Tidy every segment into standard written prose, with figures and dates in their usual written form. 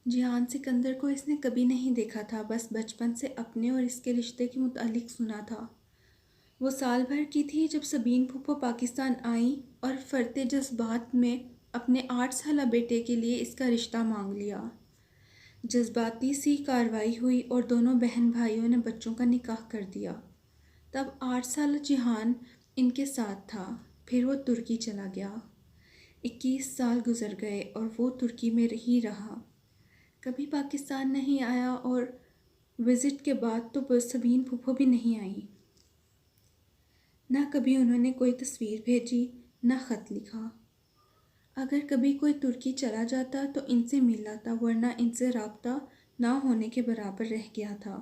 جہان سکندر کو اس نے کبھی نہیں دیکھا تھا، بس بچپن سے اپنے اور اس کے رشتے کے متعلق سنا تھا۔ وہ سال بھر کی تھی جب سبین پھوپھو پاکستان آئیں اور فرط جذبات میں اپنے 8 سالہ بیٹے کے لیے اس کا رشتہ مانگ لیا۔ جذباتی سی کارروائی ہوئی اور دونوں بہن بھائیوں نے بچوں کا نکاح کر دیا۔ تب 8 سالہ جہان ان کے ساتھ تھا، پھر وہ ترکی چلا گیا۔ 21 سال گزر گئے اور وہ ترکی میں ہی رہا، کبھی پاکستان نہیں آیا، اور وزٹ کے بعد تو سبین پھوپھو بھی نہیں آئیں۔ نہ کبھی انہوں نے کوئی تصویر بھیجی، نہ خط لکھا۔ اگر کبھی کوئی ترکی چلا جاتا تو ان سے مل لاتا، ورنہ ان سے رابطہ نہ ہونے کے برابر رہ گیا تھا۔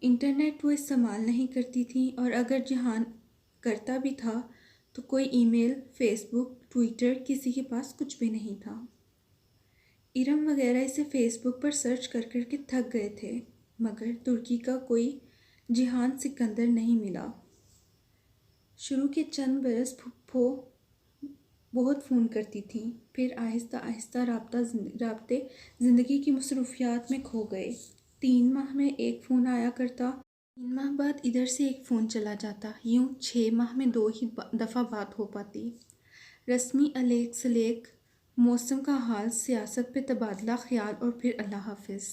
انٹرنیٹ وہ استعمال نہیں کرتی تھیں، اور اگر جہان کرتا بھی تھا تو کوئی ای میل، فیس بک، ٹویٹر، کسی کے پاس کچھ بھی نہیں تھا۔ ارم وغیرہ اسے فیس بک پر سرچ کر کر کے تھک گئے تھے، مگر ترکی کا کوئی جہان سکندر نہیں ملا۔ شروع کے چند برس پھوپھو بہت فون کرتی تھیں، پھر آہستہ آہستہ رابطے زندگی کی مصروفیات میں کھو گئے۔ 3 ماہ میں ایک فون آیا کرتا، 3 ماہ بعد ادھر سے ایک فون چلا جاتا، یوں 6 ماہ میں 2 ہی دفعہ بات ہو پاتی۔ رسمی الیک سلیک، موسم کا حال، سیاست پہ تبادلہ خیال، اور پھر اللہ حافظ۔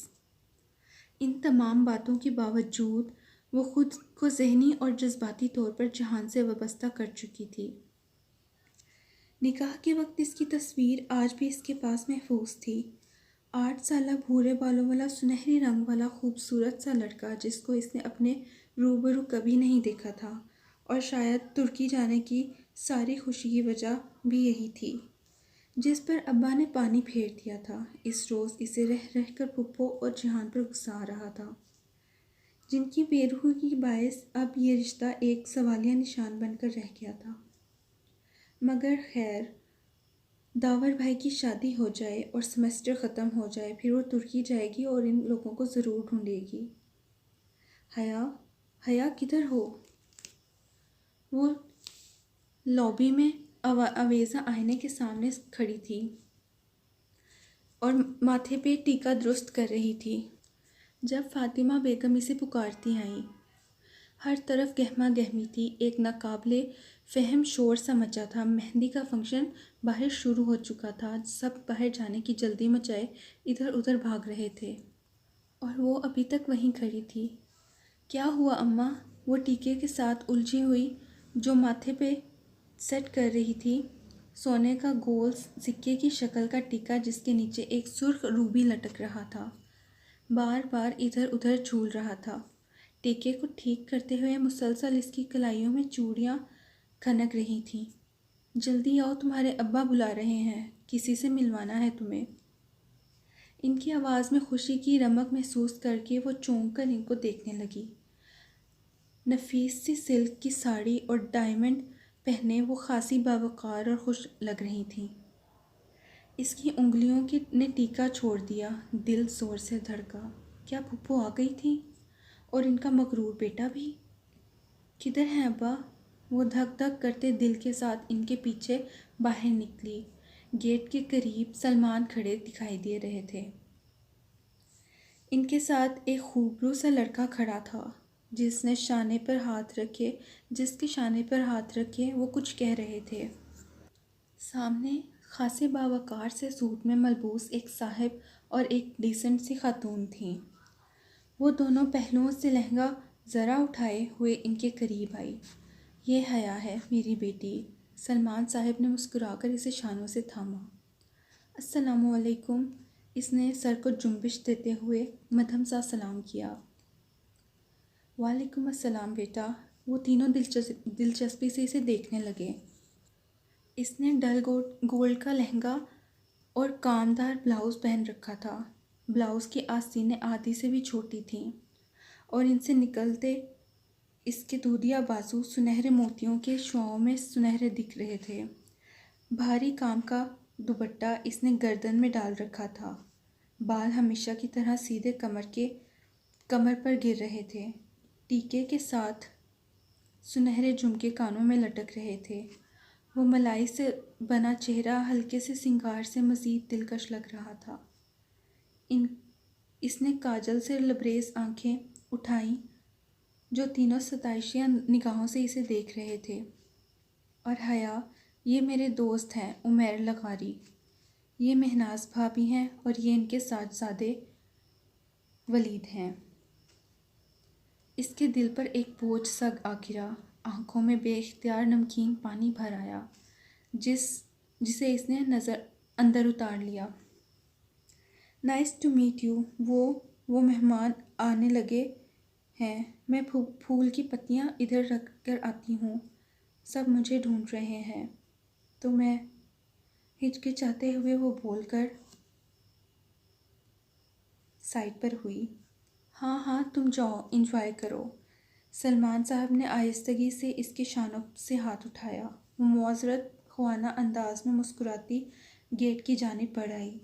ان تمام باتوں کے باوجود وہ خود کو ذہنی اور جذباتی طور پر جہان سے وابستہ کر چکی تھی۔ نکاح کے وقت اس کی تصویر آج بھی اس کے پاس محفوظ تھی۔ 8 سالہ بھورے بالوں والا، سنہری رنگ والا خوبصورت سا لڑکا جس کو اس نے اپنے روبرو کبھی نہیں دیکھا تھا، اور شاید ترکی جانے کی ساری خوشی کی وجہ بھی یہی تھی، جس پر ابا نے پانی پھیر دیا تھا۔ اس روز اسے رہ رہ کر پھوپھو اور جہان پر غصہ آ رہا تھا، جن کی بے روحی کے باعث اب یہ رشتہ ایک سوالیہ نشان بن کر رہ گیا تھا۔ مگر خیر، داور بھائی کی شادی ہو جائے اور سیمسٹر ختم ہو جائے، پھر وہ ترکی جائے گی اور ان لوگوں کو ضرور ڈھونڈے گی۔ حیا کدھر ہو؟ وہ لابی میں اویزہ آئینے کے سامنے کھڑی تھی اور ماتھے پہ ٹیکا درست کر رہی تھی جب فاطمہ بیگم اسے پکارتی آئیں۔ ہر طرف گہما گہمی تھی، ایک ناقابل فہم شور سا مچا تھا۔ مہندی کا فنکشن باہر شروع ہو چکا تھا، سب باہر جانے کی جلدی مچائے ادھر ادھر بھاگ رہے تھے، اور وہ ابھی تک وہیں کھڑی تھی۔ کیا ہوا اماں؟ وہ ٹیکے کے ساتھ الجھی ہوئی جو ماتھے پہ سیٹ کر رہی تھی، سونے کا گول سکے کی شکل کا ٹیکا جس کے نیچے ایک سرخ روبی لٹک رہا تھا، بار بار ادھر ادھر جھول رہا تھا۔ ٹیکے کو ٹھیک کرتے ہوئے مسلسل اس کی کلائیوں میں چوڑیاں کھنک رہی تھیں۔ جلدی آؤ، تمہارے ابا بلا رہے ہیں، کسی سے ملوانا ہے تمہیں۔ ان کی آواز میں خوشی کی رمق محسوس کر کے وہ چونک کر ان کو دیکھنے لگی۔ نفیس سی سلک کی ساڑی اور ڈائمنڈ پہنے وہ خاصی باوقار اور خوش لگ رہی تھیں۔ اس کی انگلیوں نے ٹیکا چھوڑ دیا، دل زور سے دھڑکا۔ کیا پھوپھو آ گئی تھیں؟ اور ان کا مغرور بیٹا بھی؟ کدھر ہیں ابا؟ وہ دھک دھک کرتے دل کے ساتھ ان کے پیچھے باہر نکلی۔ گیٹ کے قریب سلمان کھڑے دکھائی دے رہے تھے۔ ان کے ساتھ ایک خوبرو سا لڑکا کھڑا تھا جس کے شانے پر ہاتھ رکھے وہ کچھ کہہ رہے تھے۔ سامنے خاصے باوقار سے سوٹ میں ملبوس ایک صاحب اور ایک ڈیسنٹ سی خاتون تھیں۔ وہ دونوں پہلوؤں سے لہنگا ذرا اٹھائے ہوئے ان کے قریب آئی۔ یہ حیا ہے، میری بیٹی۔ سلمان صاحب نے مسکرا کر اسے شانوں سے تھاما۔ السلام علیکم، اس نے سر کو جنبش دیتے ہوئے مدھم سا سلام کیا۔ وعلیکم السلام بیٹا۔ وہ تینوں دلچسپی سے اسے دیکھنے لگے۔ اس نے ڈل گولڈ کا لہنگا اور کامدار بلاؤز پہن رکھا تھا۔ بلاؤز کی آستینیں آدھی سے بھی چھوٹی تھیں، اور ان سے نکلتے اس کے دودیا بازو سنہرے موتیوں کے شعاعوں میں سنہرے دکھ رہے تھے۔ بھاری کام کا دوپٹہ اس نے گردن میں ڈال رکھا تھا۔ بال ہمیشہ کی طرح سیدھے کمر پر گر رہے تھے۔ ٹیکے کے ساتھ سنہرے جھمکے کانوں میں لٹک رہے تھے۔ وہ ملائی سے بنا چہرہ ہلکے سے سنگار سے مزید دلکش لگ رہا تھا۔ ان اس نے کاجل سے لبریز آنکھیں اٹھائیں جو تینوں ستائشیہ نگاہوں سے اسے دیکھ رہے تھے۔ اور حیا، یہ میرے دوست ہیں عمیر لغاری، یہ مہناز بھابھی ہیں اور یہ ان کے صاحبزادے ولید ہیں۔ اس کے دل پر ایک بوجھ سا آ گرا، آنکھوں میں بے اختیار نمکین پانی بھر آیا جسے اس نے اندر اتار لیا۔ نائس ٹو میٹ یو، وہ مہمان آنے لگے ہیں، میں پھول کی پتیاں ادھر رکھ کر آتی ہوں، سب مجھے ڈھونڈ رہے ہیں۔ تو میں ہچکچاتے ہوئے وہ بول کر سائڈ پر ہوئی۔ ہاں ہاں تم جاؤ، انجوائے کرو۔ سلمان صاحب نے آہستگی سے اس کے شانوں سے ہاتھ اٹھایا۔ وہ معذرت خواہ انداز میں مسکراتی گیٹ کی جانب بڑھ آئی۔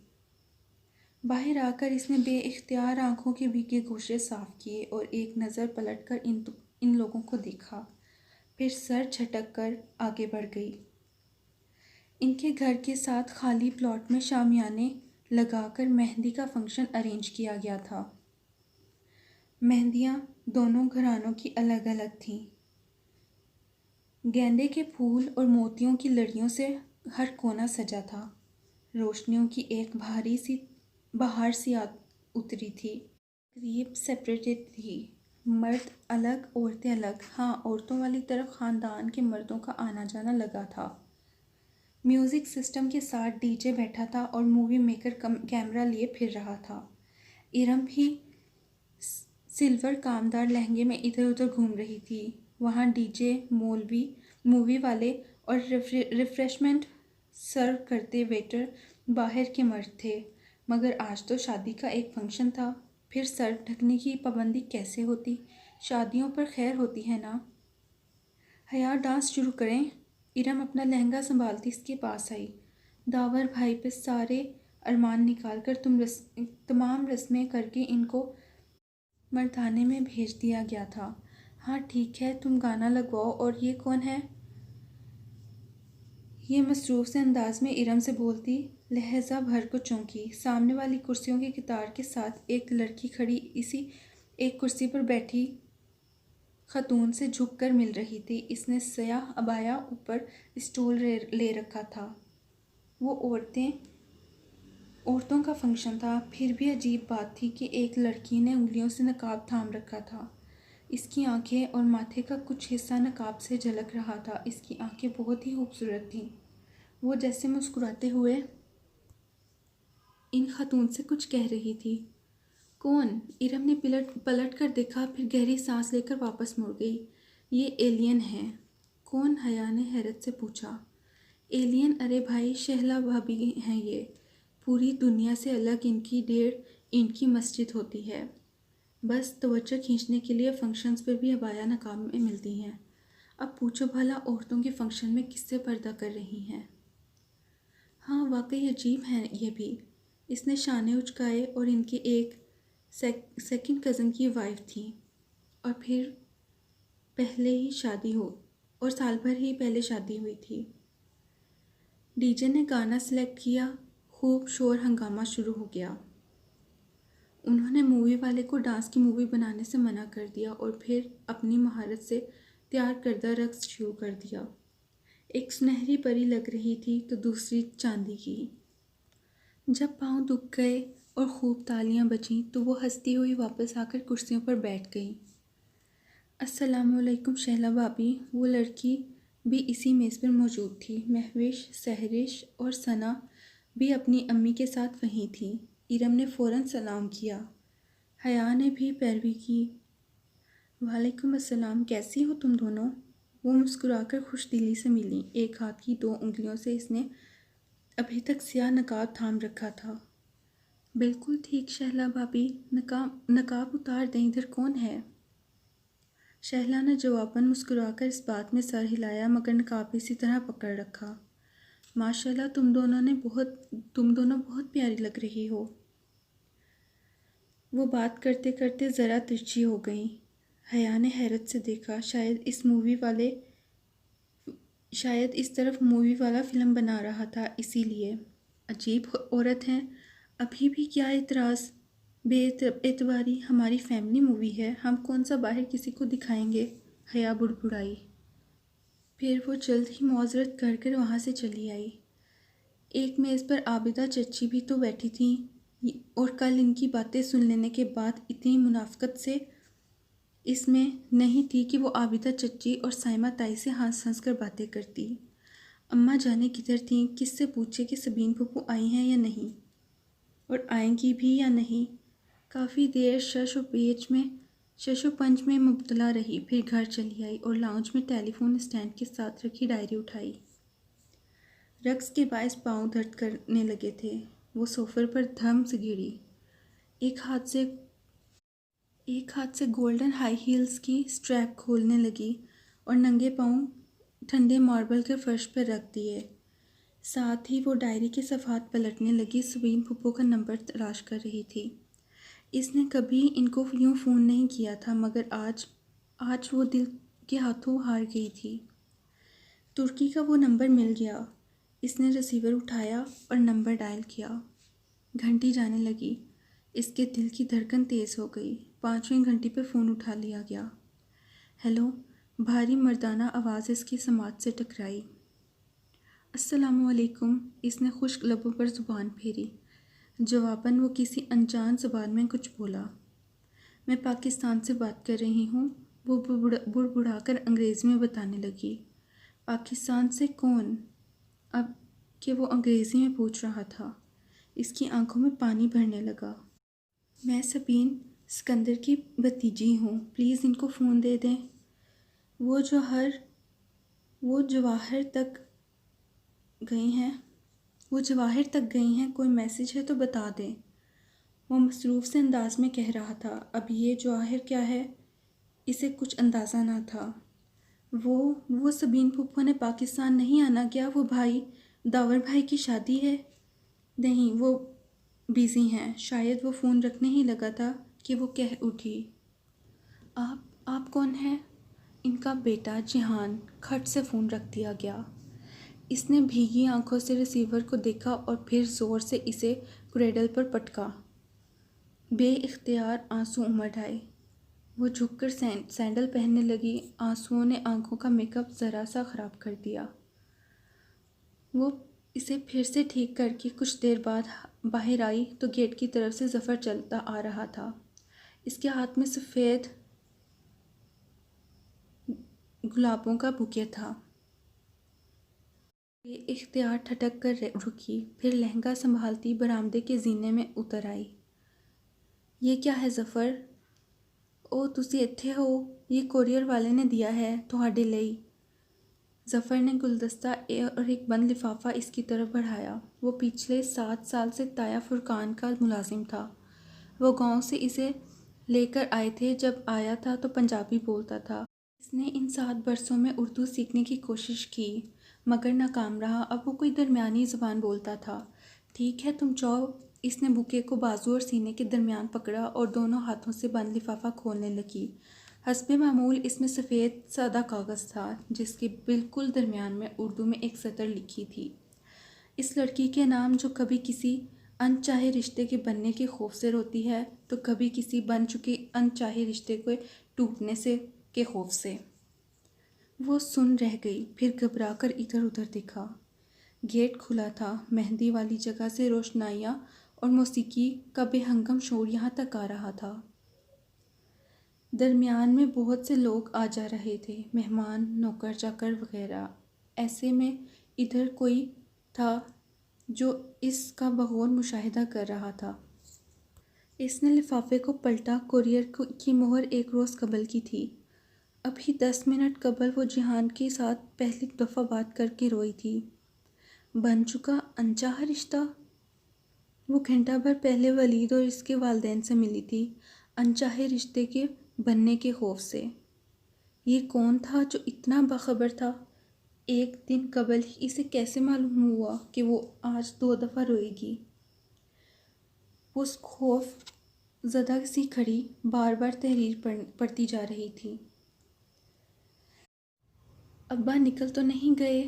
باہر آ کر اس نے بے اختیار آنکھوں کے بھیگے گوشے صاف کیے اور ایک نظر پلٹ کر ان لوگوں کو دیکھا، پھر سر جھٹک کر آگے بڑھ گئی۔ ان کے گھر کے ساتھ خالی پلاٹ میں شامیانے لگا کر مہندی کا فنکشن ارینج کیا گیا تھا۔ مہندیاں دونوں گھرانوں کی الگ الگ تھیں۔ گیندے کے پھول اور موتیوں کی لڑیوں سے ہر کونا سجا تھا۔ روشنیوں کی ایک بہار سی اتری تھی۔ تقریب سیپریٹڈ تھی، مرد الگ عورتیں الگ۔ ہاں، عورتوں والی طرف خاندان کے مردوں کا آنا جانا لگا تھا۔ میوزک سسٹم کے ساتھ ڈی جے بیٹھا تھا اور مووی میکر کیمرہ لیے پھر رہا تھا۔ ارم بھی سلور کامدار لہنگے میں ادھر ادھر گھوم رہی تھی۔ وہاں ڈی جے، مووی والے اور ریفریشمنٹ سرو کرتے ویٹر باہر کے مرد تھے۔ مگر آج تو شادی کا ایک فنکشن تھا، پھر سر ڈھکنے کی پابندی کیسے ہوتی؟ شادیوں پر خیر ہوتی ہے نا۔ حیا، ڈانس شروع کریں؟ ارم اپنا لہنگا سنبھالتی اس کے پاس آئی۔ داور بھائی پہ سارے ارمان نکال کر تمام رسمیں کر کے ان کو مردانے میں بھیج دیا گیا تھا۔ ہاں ٹھیک ہے، تم گانا لگواؤ۔ اور یہ کون ہے؟ یہ مصروف سے انداز میں ارم سے بولتی لہجہ بھر کو چونکی۔ سامنے والی کرسیوں کی قطار کے ساتھ ایک لڑکی کھڑی اسی ایک کرسی پر بیٹھی خاتون سے جھک کر مل رہی تھی۔ اس نے سیاہ عبایا اوپر اسٹول لے رکھا تھا۔ وہ عورتوں کا فنکشن تھا، پھر بھی عجیب بات تھی کہ ایک لڑکی نے انگلیوں سے نقاب تھام رکھا تھا۔ اس کی آنکھیں اور ماتھے کا کچھ حصہ نقاب سے جھلک رہا تھا۔ اس کی آنکھیں بہت ہی خوبصورت تھیں۔ وہ جیسے مسکراتے ہوئے ان خاتون سے کچھ کہہ رہی تھی۔ کون؟ ارم نے پلٹ کر دیکھا، پھر گہری سانس لے کر واپس مڑ گئی۔ یہ ایلین ہے۔ کون؟ حیا نے حیرت سے پوچھا۔ ایلین؟ ارے بھائی، شہلا بھابھی ہیں یہ۔ پوری دنیا سے الگ ان کی ڈیڑھ اینٹ کی مسجد ہوتی ہے۔ بس توجہ کھینچنے کے لیے فنکشنز پر بھی عبایا نقاب میں ملتی ہیں۔ اب پوچھو بھلا عورتوں کے فنکشن میں کس سے پردہ کر رہی ہیں؟ ہاں واقعی عجیب ہے یہ بھی۔ اس نے شانے اچکائے۔ اور ان کے ایک سیکنڈ کزن کی وائف تھی، اور پھر سال بھر ہی پہلے شادی ہوئی تھی۔ ڈی جے نے گانا سلیکٹ کیا، خوب شور ہنگامہ شروع ہو گیا۔ انہوں نے مووی والے کو ڈانس کی مووی بنانے سے منع کر دیا اور پھر اپنی مہارت سے تیار کردہ رقص شروع کر دیا۔ ایک سنہری پری لگ رہی تھی تو دوسری چاندی کی۔ جب پاؤں دکھ گئے اور خوب تالیاں بجیں تو وہ ہنستی ہوئی واپس آ کر کرسیوں پر بیٹھ گئیں۔ السلام علیکم شہلا بھابھی۔ وہ لڑکی بھی اسی میز پر موجود تھی۔ مہوش، سہرش اور ثنا بھی اپنی امی کے ساتھ وہیں تھیں۔ ارم نے فوراً سلام کیا۔ حیا نے بھی پیروی کی۔ وعلیکم السلام، کیسی ہو تم دونوں؟ وہ مسکرا کر خوش دلی سے ملیں۔ ایک ہاتھ کی 2 انگلیوں سے اس نے ابھی تک سیاہ نقاب تھام رکھا تھا۔ بالکل ٹھیک شہلا بھابھی، نقاب اتار دیں، ادھر کون ہے؟ شہلا نے جواباً مسکرا کر اس بات میں سر ہلایا مگر نقاب اسی طرح پکڑ رکھا۔ ماشاءاللہ، تم دونوں بہت پیاری لگ رہی ہو۔ وہ بات کرتے کرتے ذرا ترچھی ہو گئیں۔ حیا نے حیرت سے دیکھا، شاید اس طرف مووی والا فلم بنا رہا تھا، اسی لیے۔ عجیب عورت ہیں، ابھی بھی کیا اعتراض؟ بے اعتباری ہماری فیملی مووی ہے، ہم کون سا باہر کسی کو دکھائیں گے؟ حیا بڑبڑائی۔ پھر وہ جلد ہی معذرت کر کر وہاں سے چلی آئی۔ ایک میز پر عابدہ چچی بھی تو بیٹھی تھیں، اور کل ان کی باتیں سن لینے کے بعد اتنی منافقت سے اس میں نہیں تھی کہ وہ عابدہ چچی اور سائمہ تائی سے ہنس ہنس کر باتیں کرتی۔ اماں جانے کدھر تھیں، کس سے پوچھے کہ سبین پھوپھو آئی ہیں یا نہیں، اور آئیں گی بھی یا نہیں۔ کافی دیر شش و پنج میں مبتلا رہی، پھر گھر چلی آئی اور لاؤنج میں ٹیلی فون اسٹینڈ کے ساتھ رکھی ڈائری اٹھائی۔ رقص کے باعث پاؤں درد کرنے لگے تھے۔ وہ صوفے پر دھم سے گری، ایک ہاتھ سے گولڈن ہائی ہیلز کی سٹریپ کھولنے لگی اور ننگے پاؤں ٹھنڈے ماربل کے فرش پر رکھ دیے۔ ساتھ ہی وہ ڈائری کے صفحات پلٹنے لگی، سبین پھوپھو کا نمبر تلاش کر رہی تھی۔ اس نے کبھی ان کو یوں فون نہیں کیا تھا، مگر آج وہ دل کے ہاتھوں ہار گئی تھی۔ ترکی کا وہ نمبر مل گیا۔ اس نے ریسیور اٹھایا اور نمبر ڈائل کیا۔ گھنٹی جانے لگی، اس کے دل کی دھڑکن تیز ہو گئی۔ 5ویں گھنٹی پہ فون اٹھا لیا گیا۔ ہیلو، بھاری مردانہ آواز اس کی سماعت سے ٹکرائی۔ السلام علیکم، اس نے خشک لبوں پر زبان پھیری۔ جواباً وہ کسی انجان زبان میں کچھ بولا۔ میں پاکستان سے بات کر رہی ہوں، وہ بڑبڑا کر انگریزی میں بتانے لگی۔ پاکستان سے کون؟ اب کہ وہ انگریزی میں پوچھ رہا تھا، اس کی آنکھوں میں پانی بھرنے لگا۔ میں سبین سکندر کی بھتیجی ہوں، پلیز ان کو فون دے دیں۔ وہ جواہر تک گئی ہیں، کوئی میسج ہے تو بتا دیں۔ وہ مصروف سے انداز میں کہہ رہا تھا۔ اب یہ جواہر کیا ہے، اسے کچھ اندازہ نہ تھا۔ وہ سبین پھوپھو نے پاکستان نہیں آنا کیا؟ وہ داور بھائی کی شادی ہے؟ نہیں، وہ بیزی ہیں، شاید وہ فون رکھنے ہی لگا تھا کہ وہ کہہ اٹھی۔ آپ کون ہیں؟ ان کا بیٹا جہان۔ کھٹ سے فون رکھ دیا گیا۔ اس نے بھیگی آنکھوں سے ریسیور کو دیکھا اور پھر زور سے اسے کریڈل پر پٹکا۔ بے اختیار آنسو امڑ آئے۔ وہ جھک کر سینڈل پہننے لگی۔ آنسوؤں نے آنکھوں کا میک اپ ذرا سا خراب کر دیا۔ وہ اسے پھر سے ٹھیک کر کے کچھ دیر بعد باہر آئی تو گیٹ کی طرف سے ظفر چلتا آ رہا تھا۔ اس کے ہاتھ میں سفید گلابوں کا بوکے تھا۔ بے اختیار ٹھٹک کر رکی، پھر لہنگا سنبھالتی برآمدے کے زینے میں اتر آئی۔ یہ کیا ہے ظفر؟ او تسی اتھے ہو، یہ کوریئر والے نے دیا ہے تہاڈے لئی۔ ظفر نے گلدستہ اور ایک بند لفافہ اس کی طرف بڑھایا۔ وہ پچھلے 7 سال سے تایا فرقان کا ملازم تھا۔ وہ گاؤں سے اسے لے کر آئے تھے، جب آیا تھا تو پنجابی بولتا تھا۔ اس نے ان 7 برسوں میں اردو سیکھنے کی کوشش کی، مگر ناکام رہا۔ اب وہ کوئی درمیانی زبان بولتا تھا۔ ٹھیک ہے، تم جاؤ۔ اس نے بوکے کو بازو اور سینے کے درمیان پکڑا اور دونوں ہاتھوں سے بند لفافہ کھولنے لگی۔ حسب معمول اس میں سفید سادہ کاغذ تھا، جس کے بالکل درمیان میں اردو میں ایک سطر لکھی تھی۔ اس لڑکی کے نام، جو کبھی کسی انچاہے رشتے کے بننے کے خوف سے روتی ہے تو کبھی کسی بن چکے انچاہے رشتے کے ٹوٹنے کے خوف سے۔ وہ سن رہ گئی، پھر گھبرا کر ادھر ادھر دیکھا۔ گیٹ کھلا تھا۔ مہندی والی جگہ سے روشنائیاں اور موسیقی کا بے ہنگم شور یہاں تک آ رہا تھا۔ درمیان میں بہت سے لوگ آ جا رہے تھے، مہمان، نوکر چاکر وغیرہ۔ ایسے میں ادھر کوئی تھا جو اس کا بغور مشاہدہ کر رہا تھا۔ اس نے لفافے کو پلٹا۔ کوریئر کی مہر 1 روز قبل کی تھی۔ ابھی 10 منٹ قبل وہ جہان کے ساتھ پہلی دفعہ بات کر کے روئی تھی۔ بن چکا انچاہا رشتہ؟ وہ گھنٹہ بھر پہلے ولید اور اس کے والدین سے ملی تھی، انچاہے رشتے کے بننے کے خوف سے۔ یہ کون تھا جو اتنا باخبر تھا؟ 1 دن قبل ہی اسے کیسے معلوم ہوا کہ وہ آج 2 دفعہ روئے گی؟ وہ خوف زدہ سی کھڑی، بار بار تحریر پڑھتی جا رہی تھی۔ ابا نکل تو نہیں گئے؟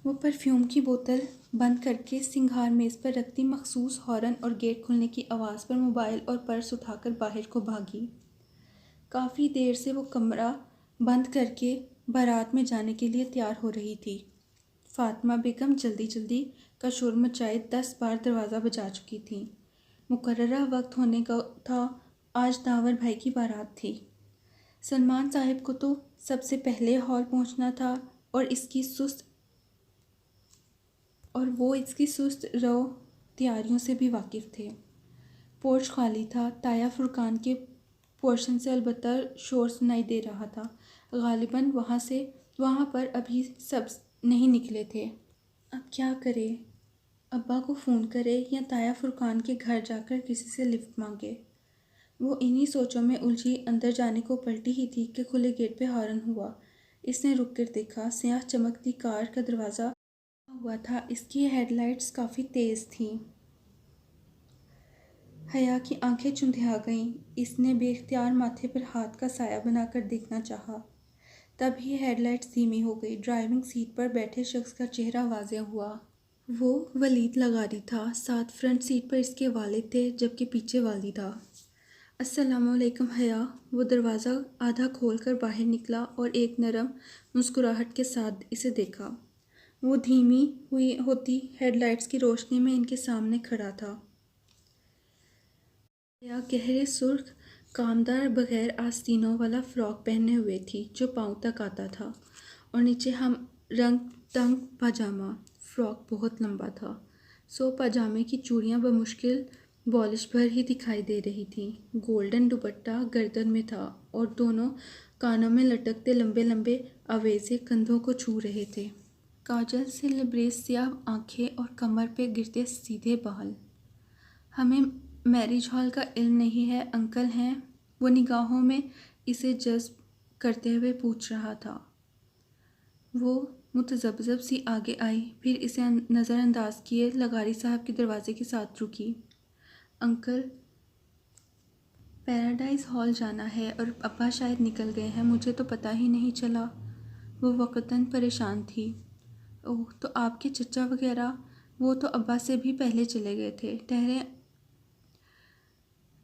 وہ پرفیوم کی بوتل بند کر کے سنگھار میز پر رکھتی مخصوص ہارن اور گیٹ کھلنے کی آواز پر موبائل اور پرس اٹھا کر باہر کو بھاگی۔ کافی دیر سے وہ کمرہ بند کر کے بارات میں جانے کے لیے تیار ہو رہی تھی۔ فاطمہ بیگم جلدی جلدی کا شور مچائے 10 بار دروازہ بجا چکی تھیں۔ مقررہ وقت ہونے کا تھا، آج داور بھائی کی بارات تھی۔ سلمان صاحب کو تو سب سے پہلے ہال پہنچنا تھا اور وہ اس کی سست رو تیاریوں سے بھی واقف تھے۔ پورچ خالی تھا، تایا فرقان کے پورشن سے البتہ شور سنائی دے رہا تھا۔ غالباً وہاں پر ابھی سب نہیں نکلے تھے۔ اب کیا کرے؟ ابا کو فون کرے یا تایا فرقان کے گھر جا کر کسی سے لفٹ مانگے؟ وہ انہی سوچوں میں الجھی اندر جانے کو پلٹی ہی تھی کہ کھلے گیٹ پہ ہارن ہوا۔ اس نے رک کر دیکھا، سیاہ چمکتی کار کا دروازہ کھلا ہوا تھا، اس کی ہیڈ لائٹس کافی تیز تھیں۔ حیا کی آنکھیں چندھیا گئیں۔ اس نے بے اختیار ماتھے پر ہاتھ کا سایہ بنا کر دیکھنا چاہا، تب ہی ہیڈ لائٹس دھیمی ہو گئی۔ ڈرائیونگ سیٹ پر بیٹھے شخص کا چہرہ واضح ہوا۔ وہ ولید لغاری تھا، ساتھ فرنٹ سیٹ پر اس کے والد تھے جبکہ پیچھے والدہ۔ السلام علیکم حیا۔ وہ دروازہ آدھا کھول کر باہر نکلا اور ایک نرم مسکراہٹ کے ساتھ اسے دیکھا۔ وہ دھیمی ہوتی ہیڈ لائٹس کی روشنی میں ان کے سامنے کھڑا تھا۔ حیا گہرے سرخ کامدار بغیر آستینوں والا فراک پہنے ہوئے تھی جو پاؤں تک آتا تھا، اور نیچے ہم رنگ تنگ پاجامہ۔ فراک بہت لمبا تھا، سو پاجامے کی چوڑیاں بمشکل بالش بھر ہی دکھائی دے رہی تھیں۔ گولڈن دوپٹہ گردن میں تھا اور دونوں کانوں میں لٹکتے لمبے لمبے آویزے کندھوں کو چھو رہے تھے۔ کاجل سے لبریز سیاہ آنکھیں اور کمر پہ گرتے سیدھے بال۔ ہمیں میرج ہال کا علم نہیں ہے، انکل ہیں؟ وہ نگاہوں میں اسے جذب کرتے ہوئے پوچھ رہا تھا۔ وہ متذبذب سی آگے آئی، پھر اسے نظر انداز کیے لغاری صاحب کے دروازے کے ساتھ رکی۔ انکل، پیراڈائز ہال جانا ہے اور ابا شاید نکل گئے ہیں، مجھے تو پتہ ہی نہیں چلا۔ وہ وقتاً پریشان تھی۔ اوہ، تو آپ کے چچا وغیرہ؟ وہ تو ابا سے بھی پہلے چلے گئے تھے۔ ٹھہریں،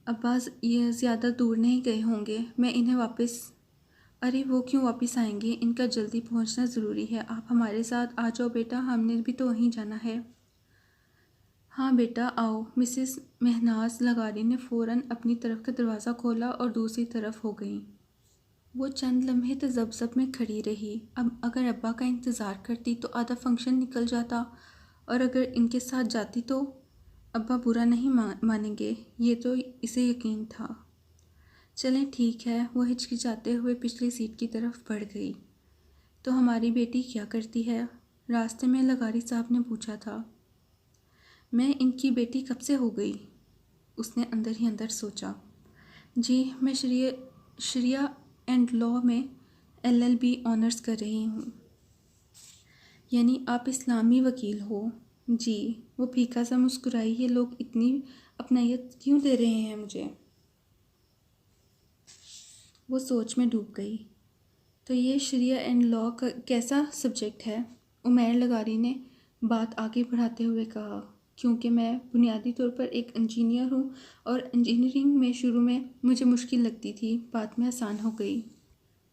ابا یہ زیادہ دور نہیں گئے ہوں گے، میں انہیں واپس… ارے وہ کیوں واپس آئیں گے؟ ان کا جلدی پہنچنا ضروری ہے۔ آپ ہمارے ساتھ آ جاؤ بیٹا، ہم نے بھی تو وہیں جانا ہے۔ ہاں بیٹا آؤ۔ مسز مہناز لغاری نے فوراً اپنی طرف کا دروازہ کھولا اور دوسری طرف ہو گئیں۔ وہ چند لمحے تذبذب میں کھڑی رہی۔ اب اگر ابا کا انتظار کرتی تو آدھا فنکشن نکل جاتا، اور اگر ان کے ساتھ جاتی تو… ابا برا نہیں مانیں گے، یہ تو اسے یقین تھا۔ چلیں ٹھیک ہے، وہ ہچکچاتے ہوئے پچھلی سیٹ کی طرف بڑھ گئی۔ تو ہماری بیٹی کیا کرتی ہے؟ راستے میں لغاری صاحب نے پوچھا تھا۔ میں ان کی بیٹی کب سے ہو گئی؟ اس نے اندر ہی اندر سوچا۔ جی، میں شریعہ اینڈ لاء میں LLB آنرز کر رہی ہوں۔ یعنی آپ اسلامی وکیل ہو؟ جی۔ وہ پھیکا سا مسکرائی۔ یہ لوگ اتنی اپنائیت کیوں دے رہے ہیں مجھے؟ وہ سوچ میں ڈوب گئی۔ تو یہ شریعہ اینڈ لاء کا کیسا سبجیکٹ ہے؟ عمیر لغاری نے بات آگے بڑھاتے ہوئے کہا۔ کیونکہ میں بنیادی طور پر ایک انجینئر ہوں اور انجینئرنگ میں شروع میں مجھے مشکل لگتی تھی، بعد میں آسان ہو گئی۔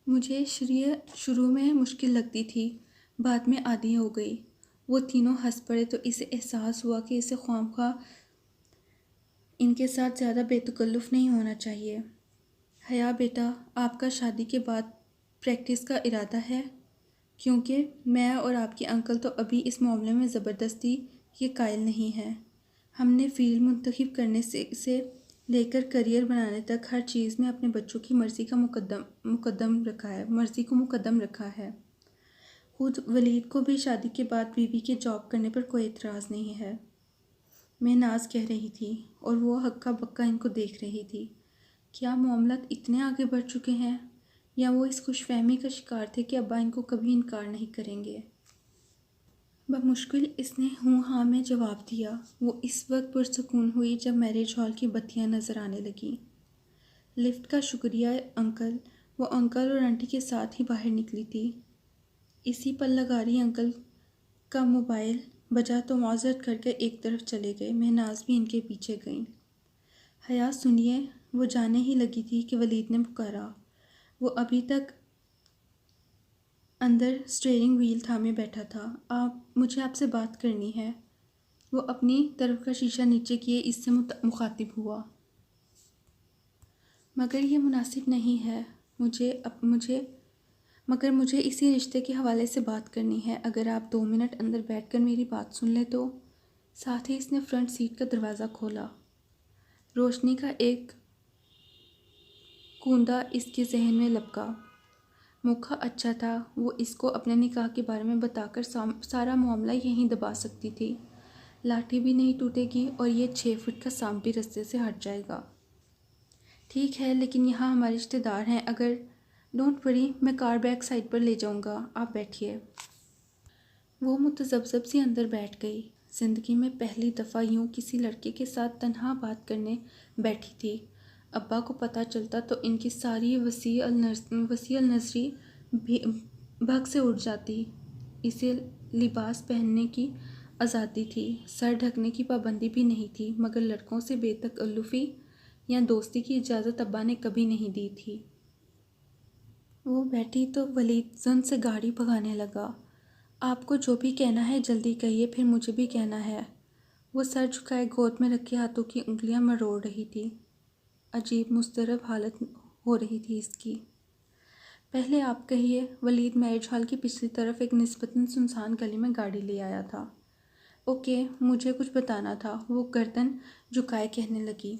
مجھے شریعہ شروع میں مشکل لگتی تھی، بعد میں عادی ہو گئی۔ وہ تینوں ہنس پڑے تو اسے احساس ہوا کہ اسے خواہ ان کے ساتھ زیادہ بے تکلف نہیں ہونا چاہیے۔ حیا بیٹا، آپ کا شادی کے بعد پریکٹس کا ارادہ ہے؟ کیونکہ میں اور آپ کے انکل تو ابھی اس معاملے میں زبردستی کے قائل نہیں ہیں۔ ہم نے فیلڈ منتخب کرنے سے لے کر کیریئر بنانے تک ہر چیز میں اپنے بچوں کی مرضی کو مقدم رکھا ہے۔ خود ولید کو بھی شادی کے بعد بیوی کے جاب کرنے پر کوئی اعتراض نہیں ہے۔ مہناز کہہ رہی تھی اور وہ ہکا بکا ان کو دیکھ رہی تھی۔ کیا معاملات اتنے آگے بڑھ چکے ہیں، یا وہ اس خوش فہمی کا شکار تھے کہ ابا ان کو کبھی انکار نہیں کریں گے؟ بمشکل اس نے ہوں ہاں میں جواب دیا۔ وہ اس وقت پرسکون ہوئی جب میرج ہال کی بتیاں نظر آنے لگیں۔ لفٹ کا شکریہ انکل۔ وہ انکل اور آنٹی کے ساتھ ہی باہر نکلی تھی۔ اسی پل لغاری انکل کا موبائل بجا تو معذرت کر کے ایک طرف چلے گئے۔ مہناز بھی ان کے پیچھے گئیں۔ حیا سنیے، وہ جانے ہی لگی تھی کہ ولید نے پکارا۔ وہ ابھی تک اندر اسٹیئرنگ وہیل تھامے بیٹھا تھا۔ مجھے آپ سے بات کرنی ہے۔ وہ اپنی طرف کا شیشہ نیچے کیے اس سے مخاطب ہوا۔ مگر یہ مناسب نہیں ہے۔ مگر مجھے اسی رشتے کے حوالے سے بات کرنی ہے۔ اگر آپ 2 منٹ اندر بیٹھ کر میری بات سن لیں تو۔ ساتھ ہی اس نے فرنٹ سیٹ کا دروازہ کھولا۔ روشنی کا ایک کوندہ اس کے ذہن میں لپکا۔ موقع اچھا تھا، وہ اس کو اپنے نکاح کے بارے میں بتا کر سارا معاملہ یہیں دبا سکتی تھی۔ لاٹھی بھی نہیں ٹوٹے گی اور یہ 6 فٹ کا سانپ بھی رستے سے ہٹ جائے گا۔ ٹھیک ہے، لیکن یہاں ہمارے رشتہ دار ہیں۔ اگر ڈونٹ وری، میں کار بیک سائڈ پر لے جاؤں گا، آپ بیٹھیے۔ وہ متذبذب سی اندر بیٹھ گئی۔ زندگی میں پہلی دفعہ یوں کسی لڑکے کے ساتھ تنہا بات کرنے بیٹھی تھی۔ ابا کو پتہ چلتا تو ان کی ساری وسیع النظری بھگ سے اڑ جاتی۔ اسے لباس پہننے کی آزادی تھی، سر ڈھکنے کی پابندی بھی نہیں تھی، مگر لڑکوں سے بے تکلفی یا دوستی کی اجازت ابا نے کبھی نہیں دی تھی۔ وہ بیٹھی تو ولید زن سے گاڑی بھگانے لگا۔ آپ کو جو بھی کہنا ہے جلدی کہیے، پھر مجھے بھی کہنا ہے۔ وہ سر جھکائے گود میں رکھے ہاتھوں کی انگلیاں مروڑ رہی تھی۔ عجیب مضطرب حالت ہو رہی تھی اس کی۔ پہلے آپ کہیے۔ ولید میرج ہال کی پچھلی طرف ایک نسبتاً سنسان گلی میں گاڑی لے آیا تھا۔ اوکے، مجھے کچھ بتانا تھا، وہ گردن جھکائے کہنے لگی۔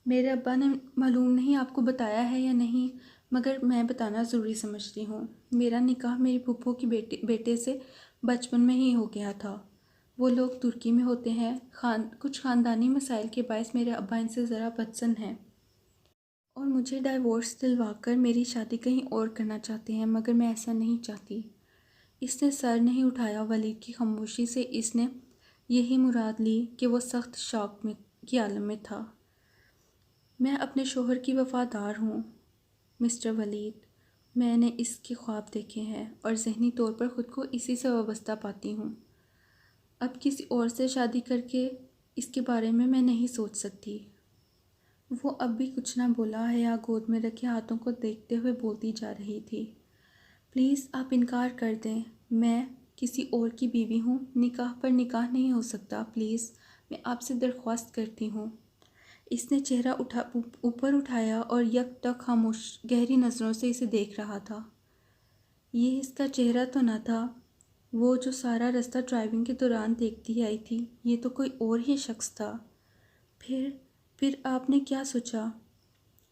میرے ابا نے معلوم نہیں آپ کو بتایا ہے یا نہیں، مگر میں بتانا ضروری سمجھتی ہوں۔ میرا نکاح میری پھپھو کی بیٹے سے بچپن میں ہی ہو گیا تھا۔ وہ لوگ ترکی میں ہوتے ہیں۔ کچھ خاندانی مسائل کے باعث میرے ابا ان سے ذرا بدسن ہیں اور مجھے ڈائیورس دلوا کر میری شادی کہیں اور کرنا چاہتے ہیں، مگر میں ایسا نہیں چاہتی۔ اس نے سر نہیں اٹھایا۔ ولید کی خاموشی سے اس نے یہی مراد لی کہ وہ سخت شاک کی عالم میں تھا۔ میں اپنے شوہر کی وفادار ہوں مسٹر ولید۔ میں نے اس کے خواب دیکھے ہیں اور ذہنی طور پر خود کو اسی سے وابستہ پاتی ہوں۔ اب کسی اور سے شادی کر کے اس کے بارے میں نہیں سوچ سکتی۔ وہ اب بھی کچھ نہ بولا۔ حیا گود میں رکھے ہاتھوں کو دیکھتے ہوئے بولتی جا رہی تھی۔ پلیز آپ انکار کر دیں، میں کسی اور کی بیوی ہوں، نکاح پر نکاح نہیں ہو سکتا، پلیز میں آپ سے درخواست کرتی ہوں۔ اس نے چہرہ اوپر اٹھایا اور یک ٹک خاموش گہری نظروں سے اسے دیکھ رہا تھا۔ یہ اس کا چہرہ تو نہ تھا، وہ جو سارا رستہ ڈرائیونگ کے دوران دیکھتی آئی تھی، یہ تو کوئی اور ہی شخص تھا۔ پھر آپ نے کیا سوچا؟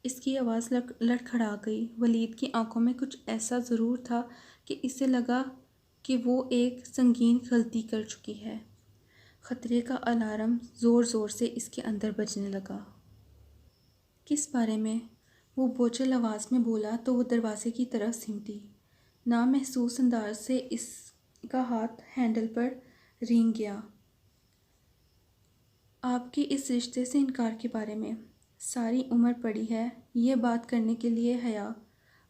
اس کی آواز لڑکھڑا گئی۔ ولید کی آنکھوں میں کچھ ایسا ضرور تھا کہ اسے لگا کہ وہ ایک سنگین غلطی کر چکی ہے۔ خطرے کا الارم زور زور سے اس کے اندر بجنے لگا۔ کس بارے میں؟ وہ بوجھل آواز میں بولا تو وہ دروازے کی طرف سمٹی۔ نامحسوس انداز سے اس کا ہاتھ ہینڈل پر رینگ گیا۔ آپ کی اس رشتے سے انکار کے بارے میں۔ ساری عمر پڑی ہے یہ بات کرنے کے لیے حیا،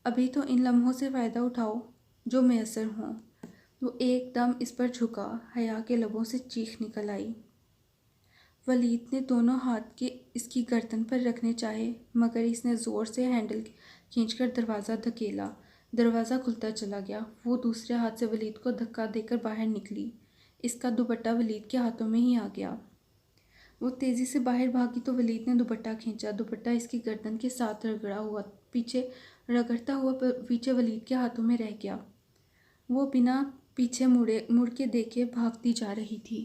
ابھی تو ان لمحوں سے فائدہ اٹھاؤ جو میسر ہوں۔ وہ ایک دم اس پر جھکا۔ حیا کے لبوں سے چیخ نکل آئی۔ ولید نے دونوں ہاتھ اس کی گردن پر رکھنے چاہے، مگر اس نے زور سے ہینڈل کھینچ کر دروازہ دھکیلا۔ دروازہ کھلتا چلا گیا۔ وہ دوسرے ہاتھ سے ولید کو دھکا دے کر باہر نکلی۔ اس کا دوپٹہ ولید کے ہاتھوں میں ہی آ گیا۔ وہ تیزی سے باہر بھاگی تو ولید نے دوپٹہ کھینچا۔ دوپٹہ اس کی گردن کے ساتھ رگڑتا ہوا پیچھے ولید کے ہاتھوں میں رہ گیا۔ وہ بنا پیچھے مڑ کے دیکھے بھاگتی جا رہی تھی۔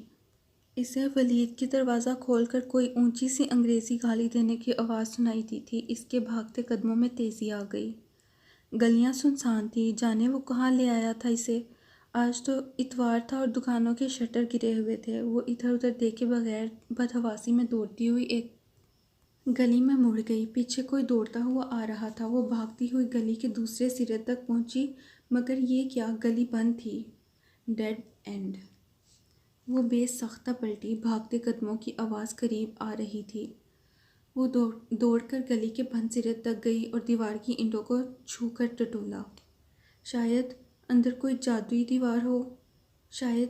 اسے ولید کی دروازہ کھول کر کوئی اونچی سی انگریزی گالی دینے کی آواز سنائی دی تھی۔ اس کے بھاگتے قدموں میں تیزی آ گئی۔ گلیاں سنسان تھیں، جانے وہ کہاں لے آیا تھا اسے۔ آج تو اتوار تھا اور دکانوں کے شٹر گرے ہوئے تھے۔ وہ ادھر ادھر دیکھے بغیر بدحواسی میں دوڑتی ہوئی ایک گلی میں مڑ گئی۔ پیچھے کوئی دوڑتا ہوا آ رہا تھا۔ وہ بھاگتی ہوئی گلی کے دوسرے سرے تک پہنچی، مگر یہ کیا، گلی بند تھی۔ Dead end. وہ بے ساختہ پلٹی۔ بھاگتے قدموں کی آواز قریب آ رہی تھی۔ وہ دوڑ کر گلی کے بند سرے تک گئی اور دیوار کی اینٹوں کو چھو کر ٹٹولا۔ شاید اندر کوئی جادوئی دیوار ہو، شاید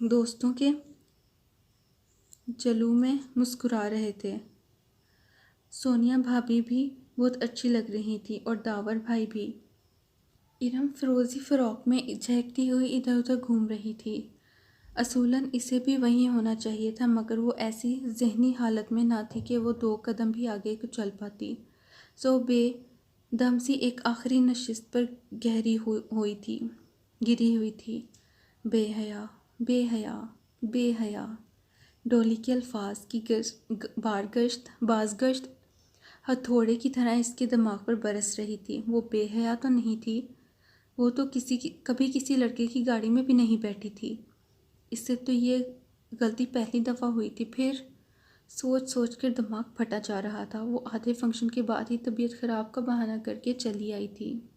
دوستوں کے جلوہ میں مسکرا رہے تھے۔ سونیا بھابھی بھی بہت اچھی لگ رہی تھی اور داور بھائی بھی۔ ارم فروزی فراق میں جھانکتی ہوئی ادھر ادھر گھوم رہی تھی۔ اصولاً اسے بھی وہیں ہونا چاہیے تھا، مگر وہ ایسی ذہنی حالت میں نہ تھی کہ وہ 2 قدم بھی آگے کو چل پاتی۔ سو بے دم سی ایک آخری نشست پر گری ہوئی تھی۔ بے حیا، بے حیا، بے حیا۔ ڈولی کے الفاظ کی بازگشت ہتھوڑے کی طرح اس کے دماغ پر برس رہی تھی۔ وہ بے حیا تو نہیں تھی، وہ تو کبھی کسی لڑکے کی گاڑی میں بھی نہیں بیٹھی تھی۔ اس سے تو یہ غلطی پہلی دفعہ ہوئی تھی۔ پھر سوچ کر دماغ پھٹا جا رہا تھا۔ وہ آدھے فنکشن کے بعد ہی طبیعت خراب کا بہانہ کر کے چلی آئی تھی۔